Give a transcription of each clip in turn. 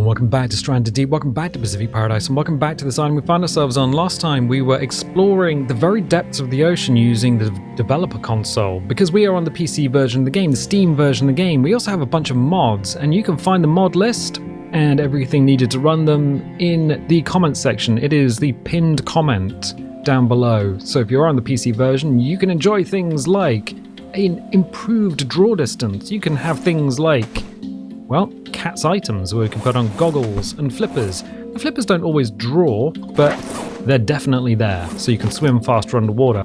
and welcome back to Stranded Deep, welcome back to Pacific Paradise, and welcome back to this island we found ourselves on. Last time we were exploring the very depths of the ocean using the developer console. Because we are on the PC version of the game, the Steam version of the game, we also have a bunch of mods, and you can find the mod list and everything needed to run them in the comments section. It is the pinned comment down below. So if you're on the PC version, you can enjoy things like an improved draw distance. You can have things like, well, cat's items where we can put on goggles and flippers. The flippers don't always draw, but they're definitely there, so you can swim faster underwater.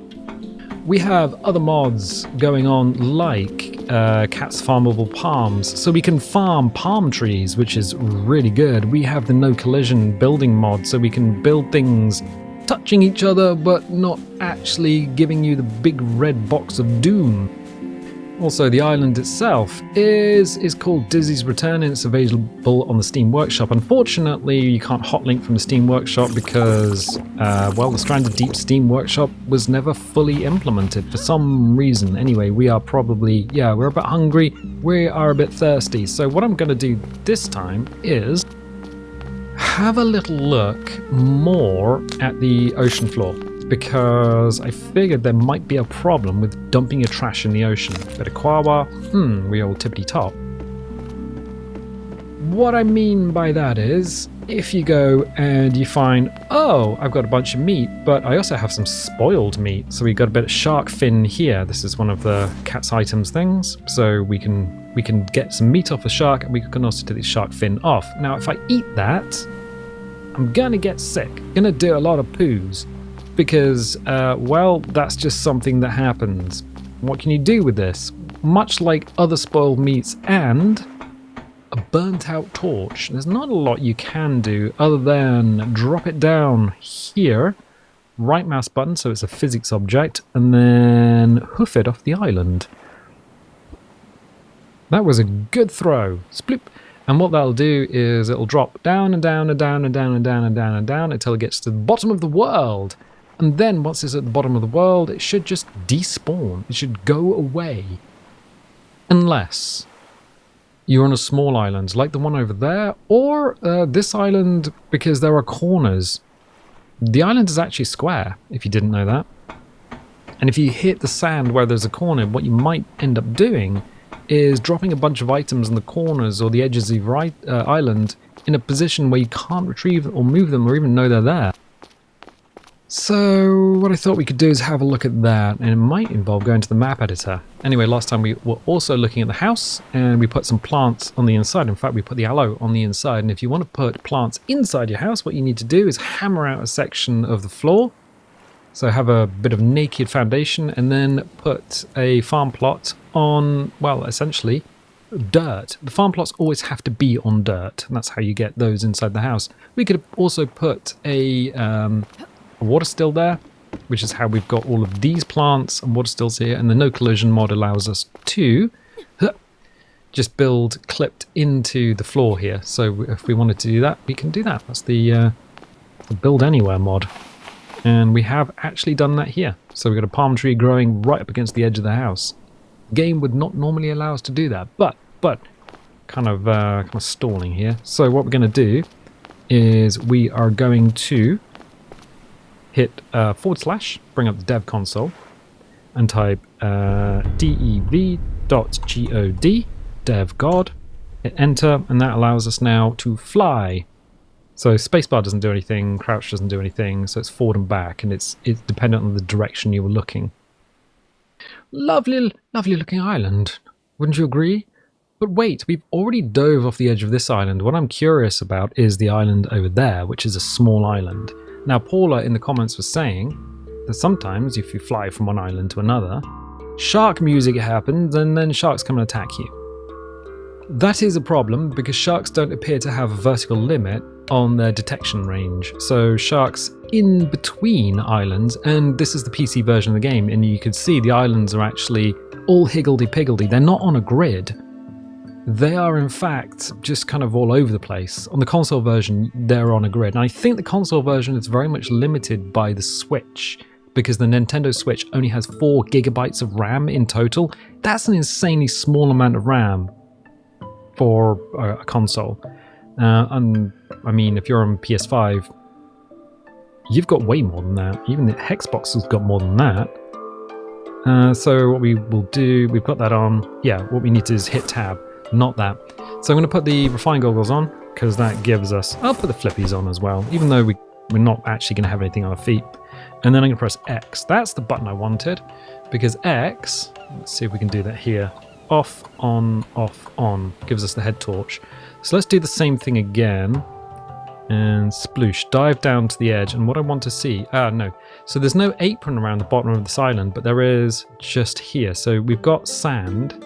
We have other mods going on like cat's farmable palms, so we can farm palm trees, which is really good. We have the no collision building mod, so we can build things touching each other but not actually giving you the big red box of doom. Also, the island itself is called Dizzy's Return, and it's available on the Steam Workshop. Unfortunately, you can't hotlink from the Steam Workshop because, well, the Stranded Deep Steam Workshop was never fully implemented for some reason. Anyway, we are probably, we're a bit hungry, we are a bit thirsty. So what I'm going to do this time is have a little look more at the ocean floor, because I figured there might be a problem with dumping your trash in the ocean. Bit of quawa, we all tippity top. What I mean by that is, if you go and you find, oh, I've got a bunch of meat, but I also have some spoiled meat. So we got a bit of shark fin here. This is one of the cat's items things. So we can get some meat off the shark, and we can also take the shark fin off. Now, if I eat that, I'm gonna get sick. Gonna do a lot of poos. Because, well, that's just something that happens. What can you do with this? Much like other spoiled meats and a burnt out torch, there's not a lot you can do other than drop it down here, right mouse button so it's a physics object, and then hoof it off the island. That was a good throw. Sploop. And what that'll do is it'll drop down and down and down and down and down and down and down until it gets to the bottom of the world. And then once it's at the bottom of the world, it should just despawn. It should go away. Unless you're on a small island like the one over there, or this island, because there are corners. The island is actually square, if you didn't know that. And if you hit the sand where there's a corner, what you might end up doing is dropping a bunch of items in the corners or the edges of your island in a position where you can't retrieve or move them or even know they're there. So what I thought we could do is have a look at that, and it might involve going to the map editor. Anyway, last time we were also looking at the house, and we put some plants on the inside. In fact, we put the aloe on the inside, and if you want to put plants inside your house, what you need to do is hammer out a section of the floor. So have a bit of naked foundation, and then put a farm plot on, well, essentially dirt. The farm plots always have to be on dirt, and that's how you get those inside the house. We could also put a water still there, which is how we've got all of these plants and water stills here, and the no collision mod allows us to just build clipped into the floor here. So if we wanted to do that, we can do that. That's the build anywhere mod, and we have actually done that here. So we've got a palm tree growing right up against the edge of the house. Game would not normally allow us to do that, but kind of stalling here. So what we're going to do is we are going to hit /, bring up the dev console, and type dev.god, devgod, hit enter, and that allows us now to fly. So spacebar doesn't do anything, crouch doesn't do anything, so it's forward and back, and it's dependent on the direction you were looking. Lovely looking island, wouldn't you agree? But wait, we've already dove off the edge of this island. What I'm curious about is the island over there, which is a small island. Now, Paula in the comments was saying that sometimes if you fly from one island to another, shark music happens and then sharks come and attack you. That is a problem because sharks don't appear to have a vertical limit on their detection range. So sharks in between islands, and this is the PC version of the game, and you can see the islands are actually all higgledy-piggledy. They're not on a grid. They are, in fact, just kind of all over the place. On the console version, they're on a grid. And I think the console version is very much limited by the Switch, because the Nintendo Switch only has 4 gigabytes of RAM in total. That's an insanely small amount of RAM for a console. And I mean, if you're on PS5, you've got way more than that. Even the Hexbox has got more than that. So what we will do, we've got that on. Yeah, what we need to do is hit tab, not that. So I'm going to put the refine goggles on, because that gives us... I'll put the flippies on as well, even though we're not actually going to have anything on our feet. And then I'm going to press X. That's the button I wanted, because X... Let's see if we can do that here. Off, on, gives us the head torch. So let's do the same thing again. And sploosh, dive down to the edge. And what I want to see... no. So there's no apron around the bottom of this island, but there is just here. So we've got sand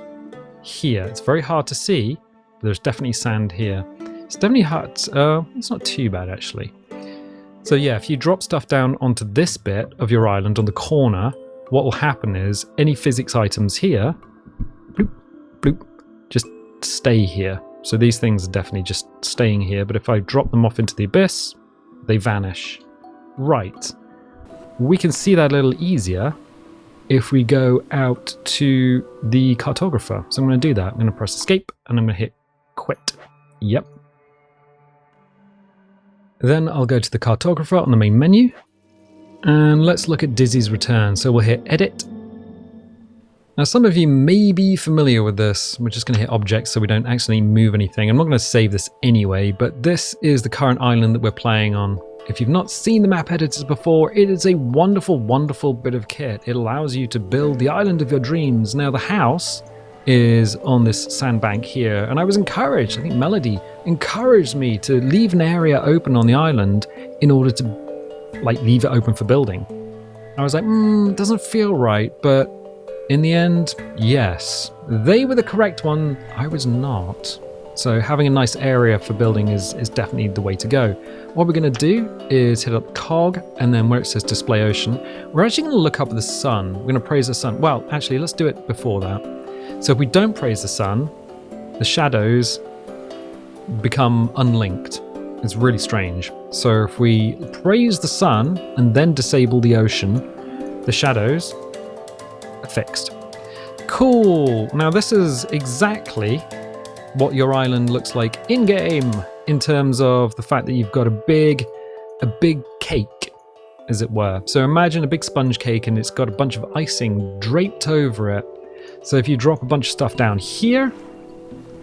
here. It's very hard to see, but there's definitely sand here. It's definitely hard. It's not too bad, actually. So yeah, if you drop stuff down onto this bit of your island on the corner, what will happen is any physics items here, bloop, bloop, just stay here. So these things are definitely just staying here, but if I drop them off into the abyss, they vanish. Right. We can see that a little easier if we go out to the cartographer. So I'm going to do that. I'm going to press escape and I'm going to hit quit. Yep. Then I'll go to the cartographer on the main menu and let's look at Dizzy's return. So we'll hit edit. Now some of you may be familiar with this. We're just going to hit objects so we don't actually move anything. I'm not going to save this anyway, but this is the current island that we're playing on. If you've not seen the map editors before, it is a wonderful, wonderful bit of kit. It allows you to build the island of your dreams. Now the house is on this sandbank here, and I was encouraged, I think Melody encouraged me to leave an area open on the island in order to leave it open for building. I was like, it doesn't feel right, but in the end, yes. They were the correct one, I was not. So having a nice area for building is definitely the way to go. What we're going to do is hit up cog, and then where it says display ocean, we're actually going to look up at the sun. We're going to praise the sun. Well, actually, let's do it before that. So if we don't praise the sun, the shadows become unlinked. It's really strange. So if we praise the sun and then disable the ocean, the shadows are fixed. Cool. Now this is exactly what your island looks like in-game, in terms of the fact that you've got a big cake, as it were. So imagine a big sponge cake and it's got a bunch of icing draped over it. So if you drop a bunch of stuff down here,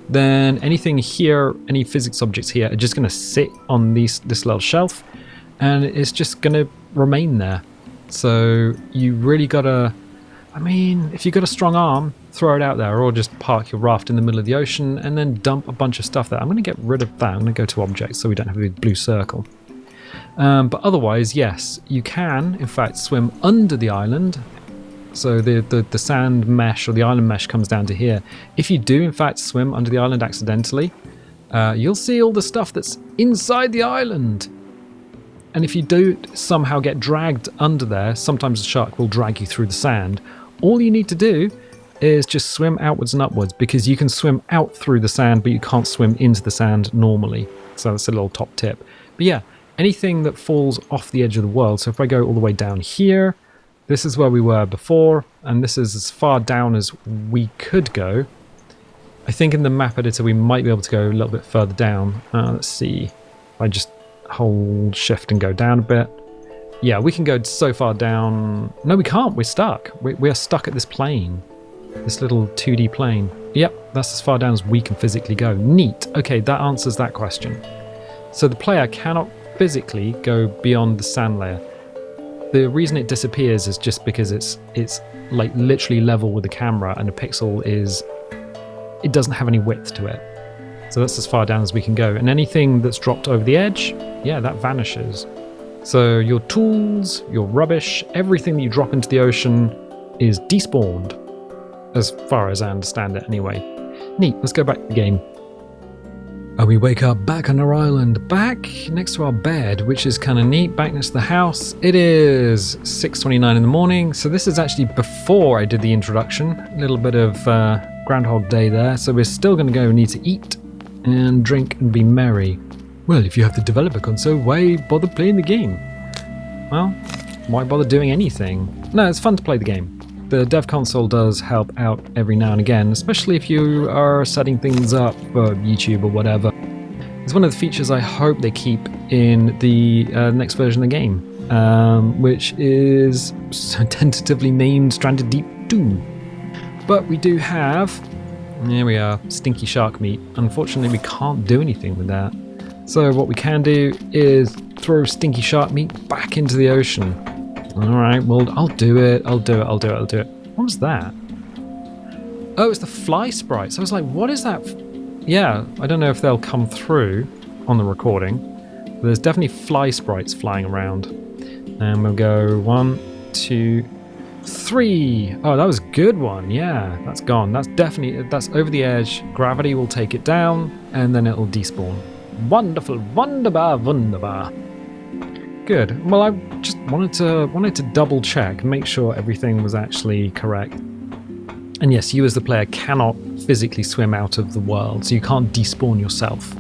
then anything here, any physics objects here are just going to sit on this little shelf, and it's just going to remain there. So you really got to, if you've got a strong arm, throw it out there, or just park your raft in the middle of the ocean and then dump a bunch of stuff there. I'm going to get rid of that. I'm going to go to objects so we don't have a big blue circle. But otherwise, yes, you can, in fact, swim under the island. So the sand mesh or the island mesh comes down to here. If you do, in fact, swim under the island accidentally, you'll see all the stuff that's inside the island. And if you do somehow get dragged under there, sometimes the shark will drag you through the sand. All you need to do is just swim outwards and upwards, because you can swim out through the sand, but you can't swim into the sand normally. So that's a little top tip. But yeah, anything that falls off the edge of the world. So if I go all the way down here, this is where we were before, and this is as far down as we could go. I think in the map editor we might be able to go a little bit further down. Let's see. If I just hold shift and go down a bit. Yeah, we can go so far down. No, we can't. We're stuck. We are stuck at this plane. This little 2D plane. Yep, that's as far down as we can physically go. Neat. Okay, that answers that question. So the player cannot physically go beyond the sand layer. The reason it disappears is just because it's like literally level with the camera, and a pixel it doesn't have any width to it. So that's as far down as we can go. And anything that's dropped over the edge, yeah, that vanishes. So your tools, your rubbish, everything that you drop into the ocean is despawned. As far as I understand it anyway. Neat, let's go back to the game. And we wake up back on our island, back next to our bed, which is kind of neat, back next to the house. It is 6:29 in the morning, so this is actually before I did the introduction. A little bit of Groundhog Day there, so we're still going to go need to eat and drink and be merry. Well, if you have the developer console, why bother playing the game? Well, why bother doing anything? No, it's fun to play the game. The dev console does help out every now and again, especially if you are setting things up for YouTube or whatever. It's one of the features I hope they keep in the next version of the game, which is tentatively named Stranded Deep 2. But we do have, here we are, stinky shark meat. Unfortunately, we can't do anything with that. So what we can do is throw stinky shark meat back into the ocean. Alright, well, I'll do it. What was that? Oh, it's the fly sprites. I was like, what is that? Yeah, I don't know if they'll come through on the recording. But there's definitely fly sprites flying around. And we'll go 1, 2, 3. Oh, that was a good one. Yeah, that's gone. That's over the edge. Gravity will take it down, and then it'll despawn. Wonderful, wunderbar. Good. Well, I just wanted to double check, make sure everything was actually correct. And yes, you as the player cannot physically swim out of the world, so you can't despawn yourself.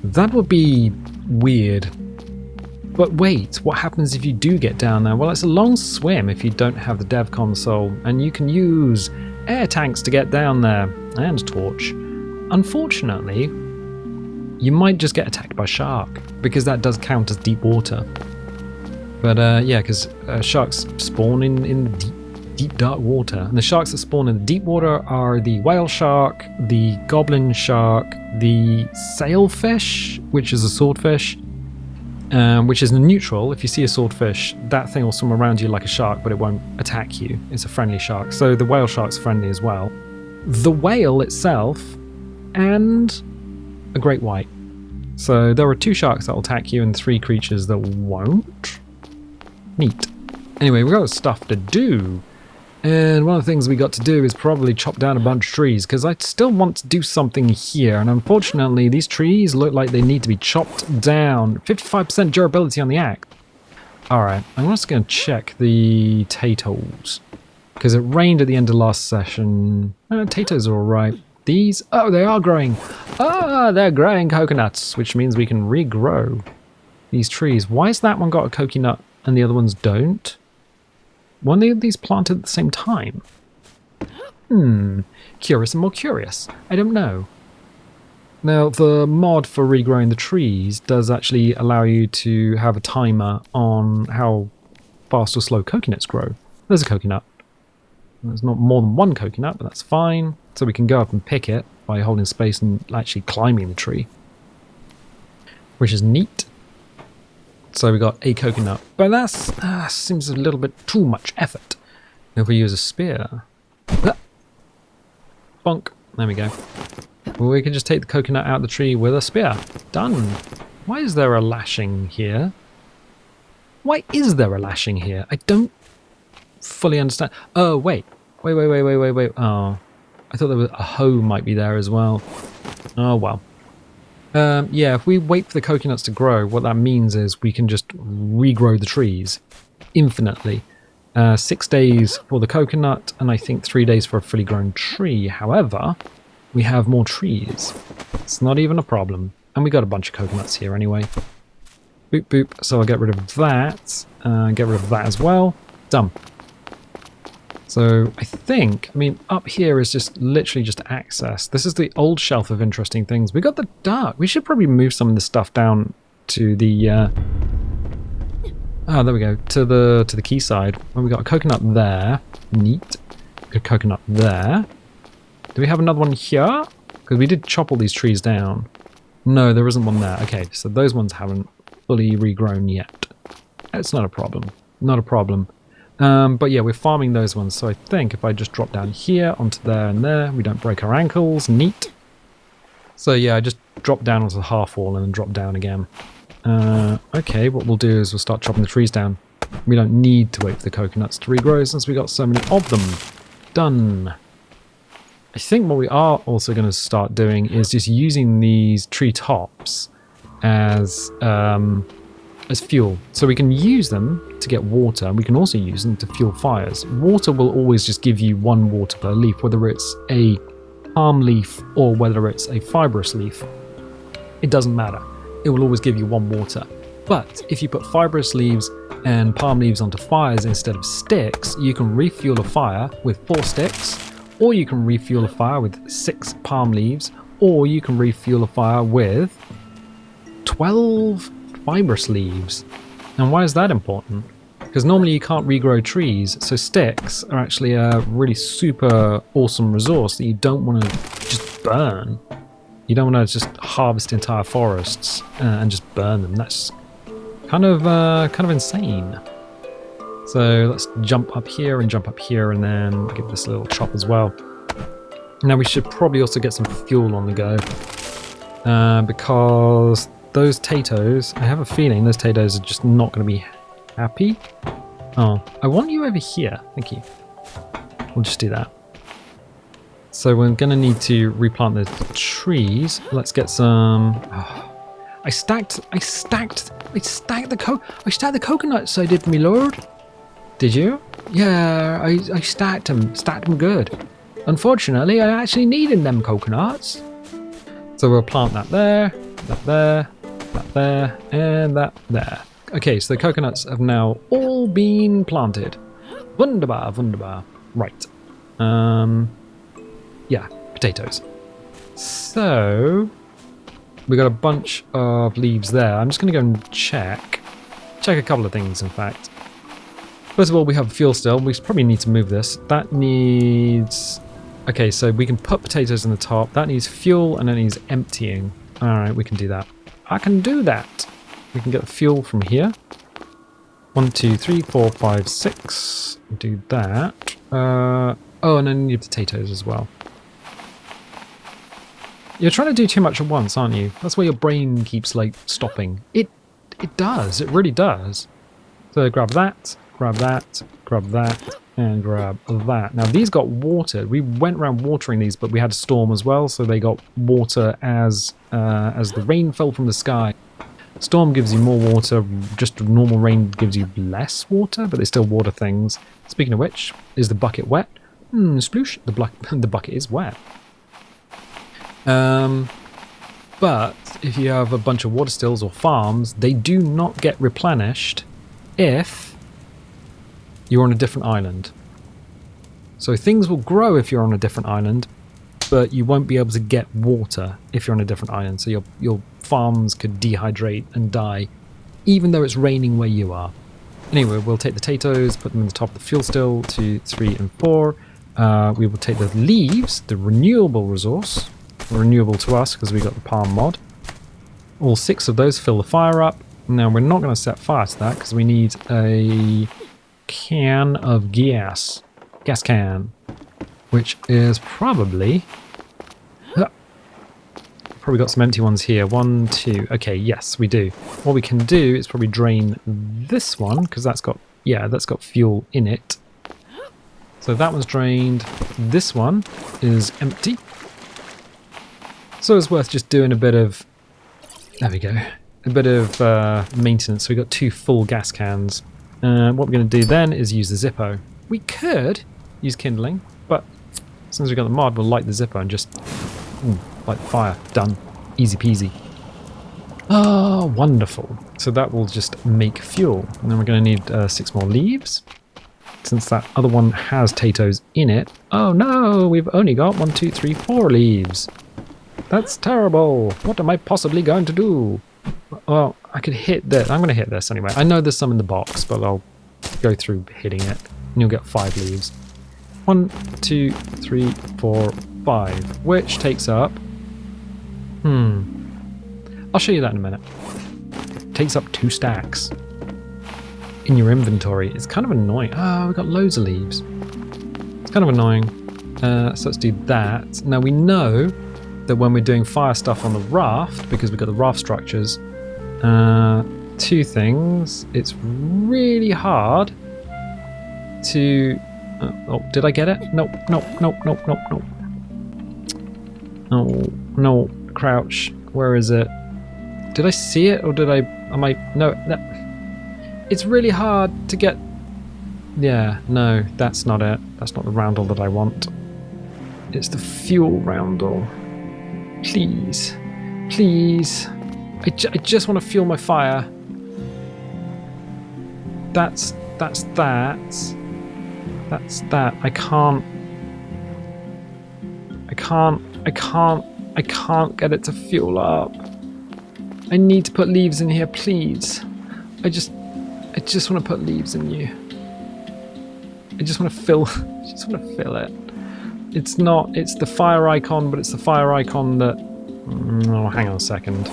That would be weird. But wait, what happens if you do get down there? Well, it's a long swim if you don't have the dev console, and you can use air tanks to get down there, and torch. Unfortunately, you might just get attacked by a shark, because that does count as deep water. But yeah, because sharks spawn in deep dark water. And the sharks that spawn in the deep water are the whale shark, the goblin shark, the sailfish, which is a swordfish, which is neutral. If you see a swordfish, that thing will swim around you like a shark, but it won't attack you. It's a friendly shark. So the whale shark's friendly as well. The whale itself, and a great white. So there are 2 sharks that will attack you and 3 creatures that won't. Neat. Anyway, we've got stuff to do. And one of the things we got to do is probably chop down a bunch of trees, because I still want to do something here. And unfortunately, these trees look like they need to be chopped down. 55% durability on the axe. Alright, I'm just going to check the potatoes, because it rained at the end of last session. Potatoes are alright. These, oh, they are growing. Ah, they're growing coconuts, which means we can regrow these trees. Why has that one got a coconut and the other ones don't? Weren't they these planted at the same time? Curious and more curious. I don't know. Now, the mod for regrowing the trees does actually allow you to have a timer on how fast or slow coconuts grow. There's a coconut. There's not more than one coconut, but that's fine. So we can go up and pick it by holding space and actually climbing the tree, which is neat. So we got a coconut, but that seems a little bit too much effort. If we use a spear, bonk, there we go. Well, we can just take the coconut out of the tree with a spear. Done. Why is there a lashing here? Why is there a lashing here? I don't fully understand. Oh, wait. Wait. Oh, I thought there was a hoe might be there as well. Oh, well. Yeah, if we wait for the coconuts to grow, what that means is we can just regrow the trees infinitely. 6 days for the coconut, and I think 3 days for a fully grown tree. However, we have more trees. It's not even a problem. And we got a bunch of coconuts here anyway. Boop, boop. So I'll get rid of that. Get rid of that as well. Done. So I mean, up here is just literally just access. This is the old shelf of interesting things. We got the dark. We should probably move some of this stuff down to the, there we go, to the quayside. Well, we got a coconut there. Neat. A coconut there. Do we have another one here? Because we did chop all these trees down. No, there isn't one there. Okay, so those ones haven't fully regrown yet. It's not a problem. Not a problem. But yeah, we're farming those ones, so I think if I just drop down here onto there and there, we don't break our ankles. Neat. So yeah, I just drop down onto the half wall and then drop down again. Okay, what we'll do is we'll start chopping the trees down. We don't need to wait for the coconuts to regrow since we got so many of them. Done. I think what we are also going to start doing is just using these tree tops as fuel. So we can use them to get water. We can also use them to fuel fires. Water will always just give you 1 water per leaf, whether it's a palm leaf or whether it's a fibrous leaf. It doesn't matter. It will always give you 1 water. But if you put fibrous leaves and palm leaves onto fires instead of sticks, you can refuel a fire with 4 sticks, or you can refuel a fire with 6 palm leaves, or you can refuel a fire with 12 fibrous leaves. And why is that important? Because normally you can't regrow trees, so sticks are actually a really super awesome resource that you don't want to just burn. You don't want to just harvest entire forests and just burn them. That's kind of insane. So let's jump up here and jump up here, and then give this a little chop as well. Now we should probably also get some fuel on the go, because those potatoes, I have a feeling those potatoes are just not going to be happy. Oh, I want you over here. Thank you. We'll just do that. So we're going to need to replant the trees. Let's get some. Oh, I stacked the coconuts. I did, my lord. Did you? Yeah, I stacked them good. Unfortunately, I actually needed them coconuts. So we'll plant that there, that there, that there, and that there. Okay, so the coconuts have now all been planted. Wunderbar, wunderbar. Right. Yeah, potatoes. So we got a bunch of leaves there. I'm just going to go and check a couple of things, in fact. First of all, we have fuel still. We probably need to move this. That needs... Okay, so we can put potatoes in the top. That needs fuel, and it needs emptying. All right, we can do that. I can do that. We can get the fuel from here. 1, 2, 3, 4, 5, 6. Do that. Oh, and then you need potatoes as well. You're trying to do too much at once, aren't you? That's why your brain keeps, like, stopping. It does. It really does. So grab that, grab that, grab that, and grab that. Now, these got watered. We went around watering these, but we had a storm as well, so they got water as the rain fell from the sky. Storm gives you more water, just normal rain gives you less water, but they still water things. Speaking of which, is the bucket wet? Sploosh, the bucket is wet. But if you have a bunch of water stills or farms, they do not get replenished if you're on a different island. So things will grow if you're on a different island, but you won't be able to get water if you're on a different island. So your farms could dehydrate and die, even though it's raining where you are. Anyway, we'll take the potatoes, put them in the top of the fuel still, 2, 3, and 4. We will take the leaves, the renewable resource, renewable to us because we got the palm mod. All 6 of those fill the fire up. Now we're not going to set fire to that because we need a can of gas can, which is probably got some empty ones here. 1, 2. Okay, yes, we do. What we can do is probably drain this one because that's got fuel in it. So that one's drained. This one is empty. So it's worth just doing a bit of, there we go, a bit of maintenance. So we got 2 full gas cans. What we're going to do then is use the Zippo. We could use kindling, but as soon as we got the mod, we'll light the Zippo and just light the fire. Done. Easy peasy. Oh, wonderful. So that will just make fuel. And then we're going to need 6 more leaves. Since that other one has potatoes in it. Oh no, we've only got 1, 2, 3, 4 leaves. That's terrible. What am I possibly going to do? Well, I could hit this. I'm going to hit this anyway. I know there's some in the box, but I'll go through hitting it. And you'll get 5 leaves. 1, 2, 3, 4, 5. Which takes up... I'll show you that in a minute. Takes up 2 stacks in your inventory. It's kind of annoying. Oh, we've got loads of leaves. It's kind of annoying. So let's do that. Now we know that when we're doing fire stuff on the raft, because we've got the raft structures, 2 things. It's really hard to... oh, did I get it? Nope. No, crouch. Where is it? Did I see it or did I... No. It's really hard to get... Yeah, no, that's not it. That's not the roundel that I want. It's the fuel roundel. Please. I just want to fuel my fire. That's that. I can't get it to fuel up. I need to put leaves in here, please. I just want to put leaves in you. I just want to fill it. It's the fire icon, but it's the fire icon that... Oh, hang on a second.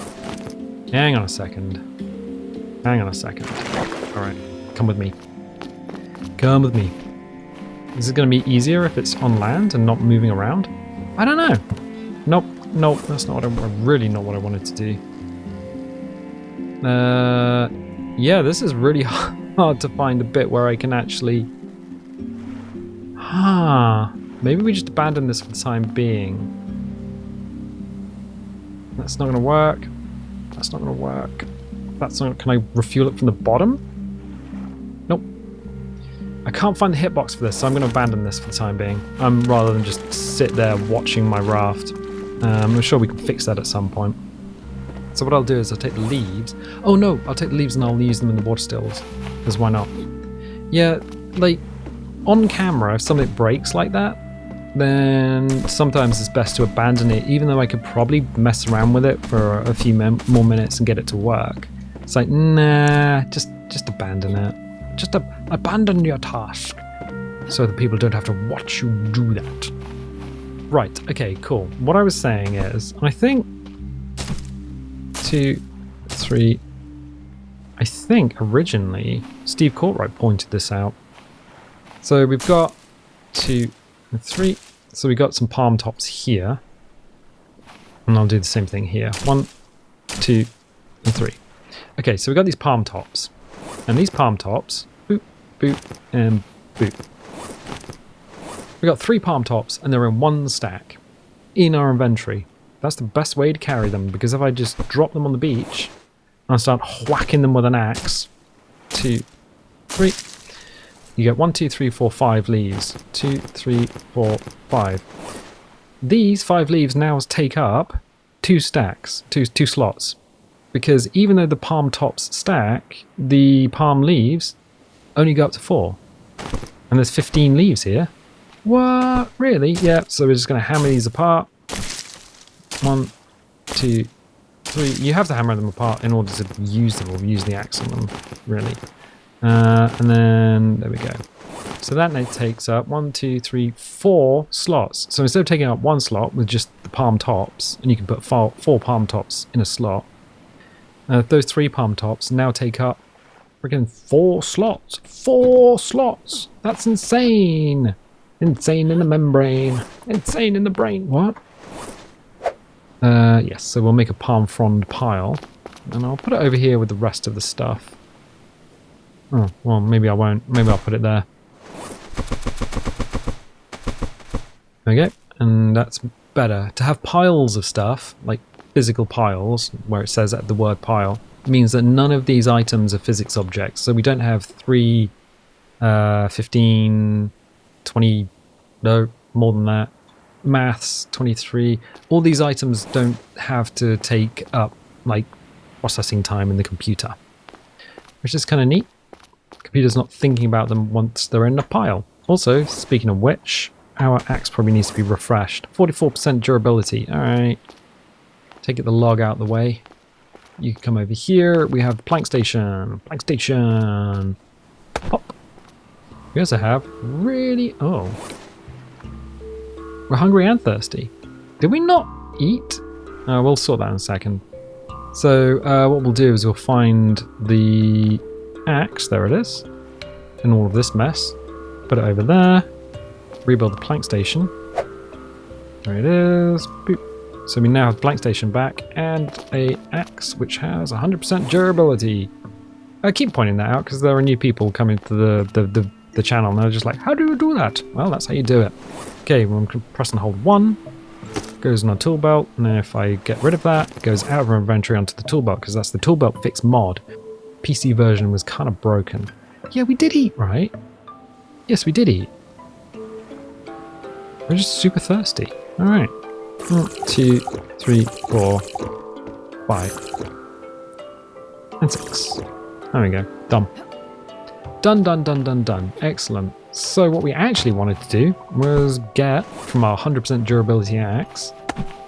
Hang on a second. Alright, come with me. Come with me. Is it going to be easier if it's on land and not moving around? I don't know. Nope, that's not really not what I wanted to do. Yeah, this is really hard to find a bit where I can actually... Maybe we just abandon this for the time being. That's not going to work. That's not going to work. That's not... Can I refuel it from the bottom? Nope. I can't find the hitbox for this, so I'm going to abandon this for the time being. Rather than just sit there watching my raft. I'm sure we can fix that at some point. So what I'll do is I'll take the leaves. Oh no, I'll take the leaves and I'll use them in the water stills. Because why not? Yeah, like, on camera, if something breaks like that, then sometimes it's best to abandon it, even though I could probably mess around with it for a few more minutes and get it to work. It's like, nah, just abandon it. Just abandon your task, so that people don't have to watch you do that. Right, okay, cool. What I was saying is, I think 2, 3... I think originally Steve Courtright pointed this out. So we've got 2 and 3. So we got some palm tops here. And I'll do the same thing here. 1, 2, and 3. Okay, so we got these palm tops. And these palm tops, boop, boop, and boop. We got 3 palm tops and they're in 1 stack in our inventory. That's the best way to carry them, because if I just drop them on the beach and I start whacking them with an axe, 2, 3, you get 1, 2, 3, 4, 5 leaves. 2, 3, 4, 5. These 5 leaves now take up 2 stacks, 2 slots, because even though the palm tops stack, the palm leaves only go up to 4, and there's 15 leaves here. What? Really? Yeah. So we're just going to hammer these apart. 1, 2, 3. You have to hammer them apart in order to use them, or use the axe on them, really. And then there we go. So that now takes up 1, 2, 3, 4 slots. So instead of taking up 1 slot with just the palm tops, and you can put 4 palm tops in a slot, those 3 palm tops now take up freaking 4 slots. 4 slots! That's insane! Insane in the membrane. Insane in the brain. What? Yes, so we'll make a palm frond pile. And I'll put it over here with the rest of the stuff. Oh, well, maybe I won't. Maybe I'll put it there. Okay, and that's better. To have piles of stuff, like physical piles, where it says the word pile, means that none of these items are physics objects. So we don't have 3, 15, 20, no, more than that. Maths, 23. All these items don't have to take up, like, processing time in the computer. Which is kind of neat. The computer's not thinking about them once they're in a pile. Also, speaking of which, our axe probably needs to be refreshed. 44% durability. Alright. Take the log out of the way. You can come over here. We have the plank station. Plank station. Pop. We also have really... Oh. We're hungry and thirsty. Did we not eat? We'll sort that in a second. So what we'll do is we'll find the axe. There it is. In all of this mess. Put it over there. Rebuild the plank station. There it is. Boop. So we now have the plank station back and a axe which has 100% durability. I keep pointing that out because there are new people coming to the channel and they're just like, how do you do that? Well, that's how you do it. Okay, well, I'm going to press and hold 1. Goes in our tool belt, and then if I get rid of that, it goes out of our inventory onto the tool belt because that's the tool belt fix mod. PC version was kind of broken. Yeah, we did eat, right? Yes, we did eat. We're just super thirsty. All right. 1, 2, 3, 4, 5, and 6. There we go. Done. Done, done, done, done, done. Excellent. So what we actually wanted to do was get from our 100% durability axe.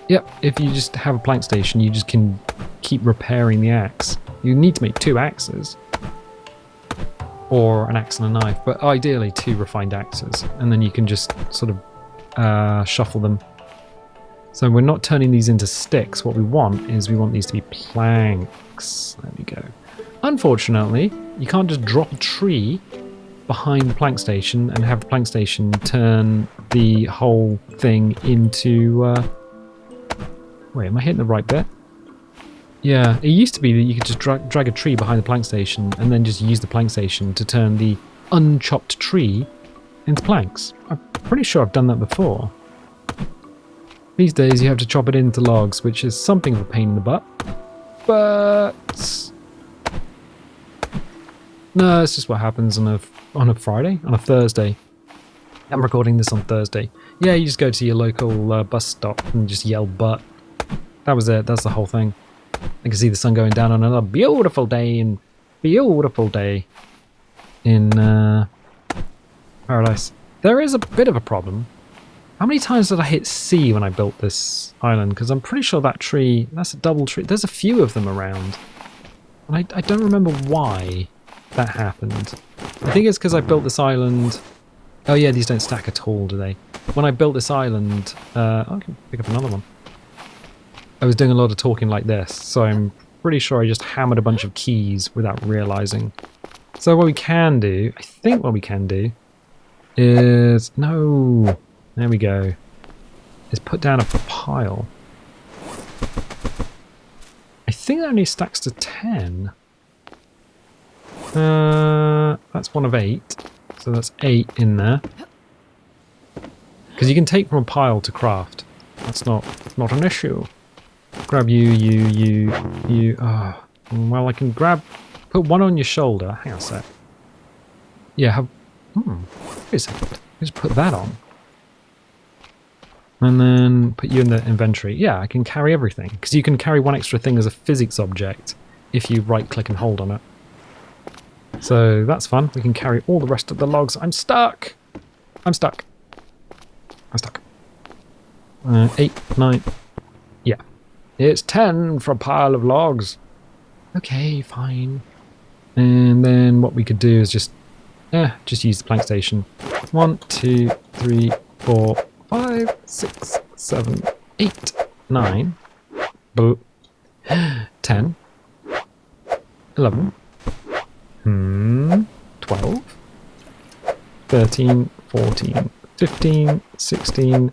Yep, if you just have a plank station, you just can keep repairing the axe. You need to make 2 axes. Or an axe and a knife, but ideally 2 refined axes. And then you can just sort of shuffle them. So we're not turning these into sticks. What we want is we want these to be planks. There we go. Unfortunately, you can't just drop a tree behind the plank station and have the plank station turn the whole thing into... Wait, am I hitting the right bit? Yeah, it used to be that you could just drag a tree behind the plank station and then just use the plank station to turn the unchopped tree into planks. I'm pretty sure I've done that before. These days you have to chop it into logs, which is something of a pain in the butt. But... no, it's just what happens on a Friday? On a Thursday. I'm recording this on Thursday. Yeah, you just go to your local bus stop and just yell butt. That was it, that's the whole thing. I can see the sun going down on another beautiful day in Paradise. There is a bit of a problem. How many times did I hit C when I built this island? Because I'm pretty sure that tree, that's a double tree. There's a few of them around. And I don't remember why that happened. I think it's because I built this island... oh yeah, these don't stack at all, do they? When I built this island... I can pick up another one. I was doing a lot of talking like this, so I'm pretty sure I just hammered a bunch of keys without realizing. So what we can do, I think what we can do, is... no! There we go. Is put down a pile. I think that only stacks to 10. That's 1 of 8. So that's 8 in there. Because you can take from a pile to craft. That's not an issue. Grab you. Oh, well, I can put 1 on your shoulder. Hang on a sec. Yeah, wait a second. Just put that on. And then put you in the inventory. Yeah, I can carry everything. Because you can carry 1 extra thing as a physics object if you right-click and hold on it. So that's fun. We can carry all the rest of the logs. I'm stuck! 8, 9. Yeah. It's 10 for a pile of logs. Okay, fine. And then what we could do is just use the plank station. 1, 2, 3, 4, 5, 6, 7, 8, 9. 10. 11. 12. 13, 14, 15, 16.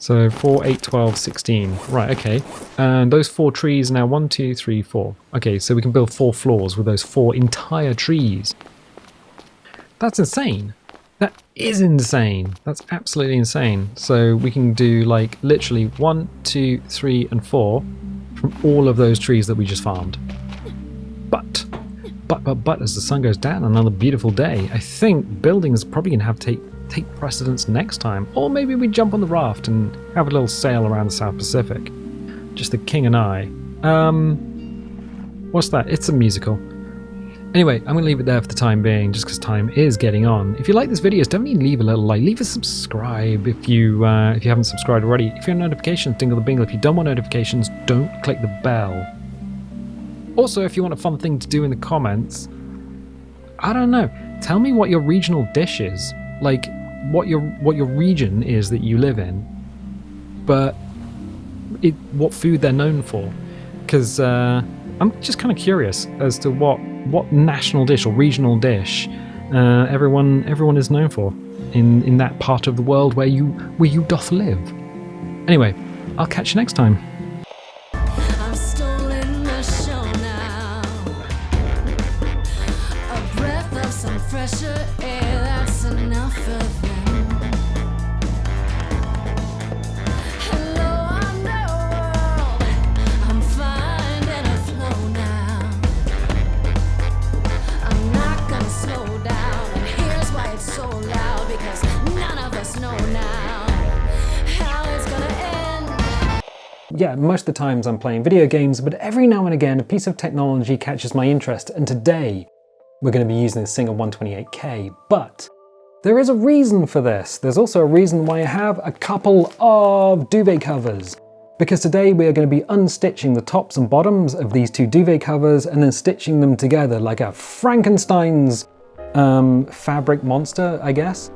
So 4, 8, 12, 16. Right, okay. And those 4 trees are now 1, 2, 3, 4. Okay, so we can build 4 floors with those 4 entire trees. That's insane. That is insane. That's absolutely insane. So we can do like literally 1, 2, 3, and 4 from all of those trees that we just farmed. But as the sun goes down, another beautiful day. I think building is probably going to have to take precedence next time. Or maybe we jump on the raft and have a little sail around the South Pacific. Just the king and I. What's that? It's a musical. Anyway, I'm going to leave it there for the time being, just because time is getting on. If you like this video, definitely leave a little like. Leave a subscribe if you haven't subscribed already. If you want notifications, dingle the bingle. If you don't want notifications, don't click the bell. Also, if you want a fun thing to do in the comments, I don't know, tell me what your regional dish is. Like, what your region is that you live in, but what food they're known for. Because I'm just kind of curious as to what national dish or regional dish everyone is known for in that part of the world where you doth live. Anyway, I'll catch you next time. Fresher air, that's enough of them. Hello, underworld, I'm finding a flow now. I'm not gonna slow down, and here's why it's so loud, because none of us know now how it's gonna end. Yeah, most of the times I'm playing video games, but every now and again a piece of technology catches my interest, and today we're going to be using a Singer 128K, but there is a reason for this. There's also a reason why I have a couple of duvet covers. because today we are going to be unstitching the tops and bottoms of these two duvet covers and then stitching them together like a Frankenstein's fabric monster, I guess.